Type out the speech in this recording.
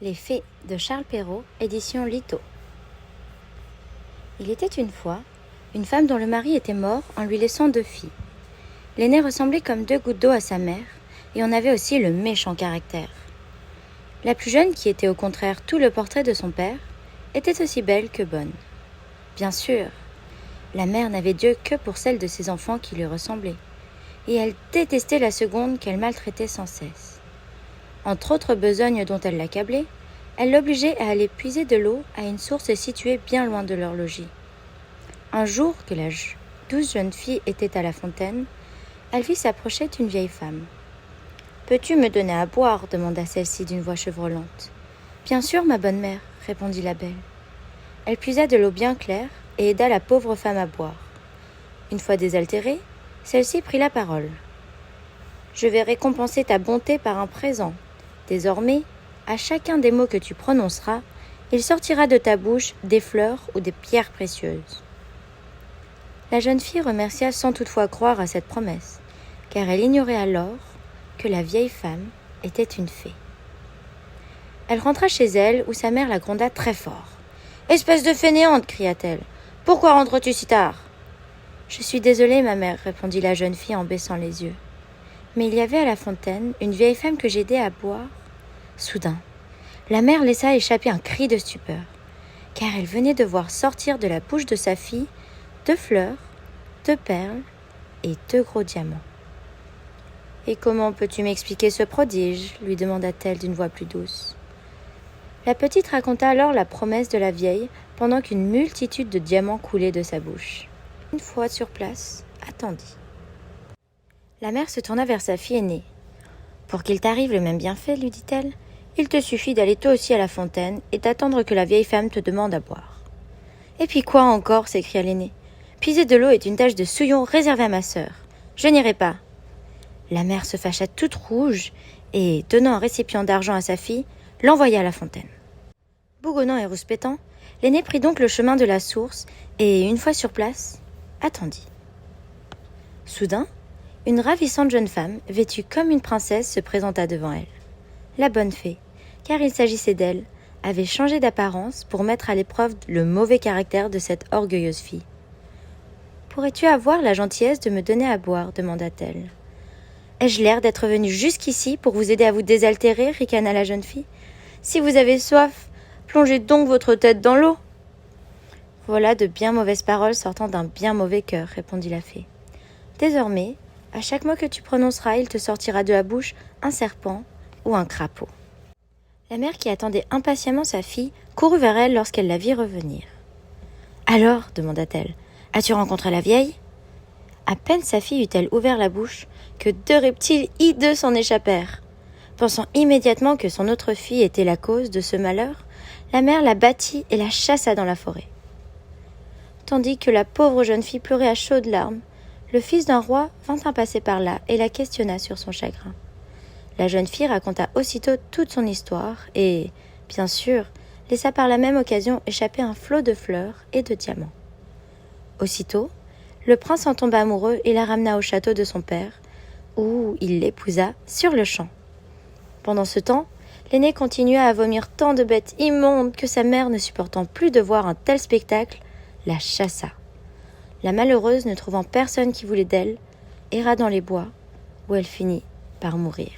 Les Fées de Charles Perrault, édition Litho. Il était une fois une femme dont le mari était mort en lui laissant 2 filles. L'aînée ressemblait comme 2 gouttes d'eau à sa mère et en avait aussi le méchant caractère. La plus jeune, qui était au contraire tout le portrait de son père, était aussi belle que bonne. Bien sûr, la mère n'avait Dieu que pour celle de ses enfants qui lui ressemblaient, et elle détestait la seconde qu'elle maltraitait sans cesse. Entre autres besognes dont elle l'accablait, elle l'obligeait à aller puiser de l'eau à une source située bien loin de leur logis. Un jour que la douce jeune fille était à la fontaine, elle vit s'approcher une vieille femme. « Peux-tu me donner à boire ?» demanda celle-ci d'une voix chevrolante. « Bien sûr, ma bonne mère, » répondit la belle. Elle puisa de l'eau bien claire et aida la pauvre femme à boire. Une fois désaltérée, celle-ci prit la parole. « Je vais récompenser ta bonté par un présent. Désormais, à chacun des mots que tu prononceras, il sortira de ta bouche des fleurs ou des pierres précieuses. » La jeune fille remercia sans toutefois croire à cette promesse, car elle ignorait alors que la vieille femme était une fée. Elle rentra chez elle, où sa mère la gronda très fort. « Espèce de fainéante !» cria-t-elle. « Pourquoi rentres-tu si tard ?»« Je suis désolée, ma mère, » répondit la jeune fille en baissant les yeux. Mais il y avait à la fontaine une vieille femme que j'aidais à boire. Soudain, la mère laissa échapper un cri de stupeur, car elle venait de voir sortir de la bouche de sa fille 2 fleurs, 2 perles et 2 gros diamants. « Et comment peux-tu m'expliquer ce prodige ?» lui demanda-t-elle d'une voix plus douce. La petite raconta alors la promesse de la vieille pendant qu'une multitude de diamants coulait de sa bouche. Une fois sur place, attendit. La mère se tourna vers sa fille aînée. « Pour qu'il t'arrive le même bienfait, lui dit-elle, il te suffit d'aller toi aussi à la fontaine et d'attendre que la vieille femme te demande à boire. »« Et puis quoi encore ?» s'écria l'aînée. « Puiser de l'eau est une tâche de souillon réservée à ma sœur. Je n'irai pas. » La mère se fâcha toute rouge et, donnant un récipient d'argent à sa fille, l'envoya à la fontaine. Bougonnant et rouspétant, l'aîné prit donc le chemin de la source et, une fois sur place, attendit. Soudain, une ravissante jeune femme, vêtue comme une princesse, se présenta devant elle. La bonne fée, car il s'agissait d'elle, avait changé d'apparence pour mettre à l'épreuve le mauvais caractère de cette orgueilleuse fille. « Pourrais-tu avoir la gentillesse de me donner à boire ?» demanda-t-elle. « Ai-je l'air d'être venue jusqu'ici pour vous aider à vous désaltérer ?» ricana la jeune fille. « Si vous avez soif, plongez donc votre tête dans l'eau. »« Voilà de bien mauvaises paroles sortant d'un bien mauvais cœur, » répondit la fée. « Désormais, à chaque mot que tu prononceras, il te sortira de la bouche un serpent ou un crapaud. » La mère, qui attendait impatiemment sa fille, courut vers elle lorsqu'elle la vit revenir. « Alors, demanda-t-elle, as-tu rencontré la vieille ?» À peine sa fille eut-elle ouvert la bouche que 2 reptiles hideux s'en échappèrent. Pensant immédiatement que son autre fille était la cause de ce malheur, la mère la battit et la chassa dans la forêt. Tandis que la pauvre jeune fille pleurait à chaudes larmes, le fils d'un roi vint passer par là et la questionna sur son chagrin. La jeune fille raconta aussitôt toute son histoire et, bien sûr, laissa par la même occasion échapper un flot de fleurs et de diamants. Aussitôt, le prince en tomba amoureux et la ramena au château de son père, où il l'épousa sur-le-champ. Pendant ce temps, l'aîné continua à vomir tant de bêtes immondes que sa mère, ne supportant plus de voir un tel spectacle, la chassa. La malheureuse, ne trouvant personne qui voulait d'elle, erra dans les bois, où elle finit par mourir.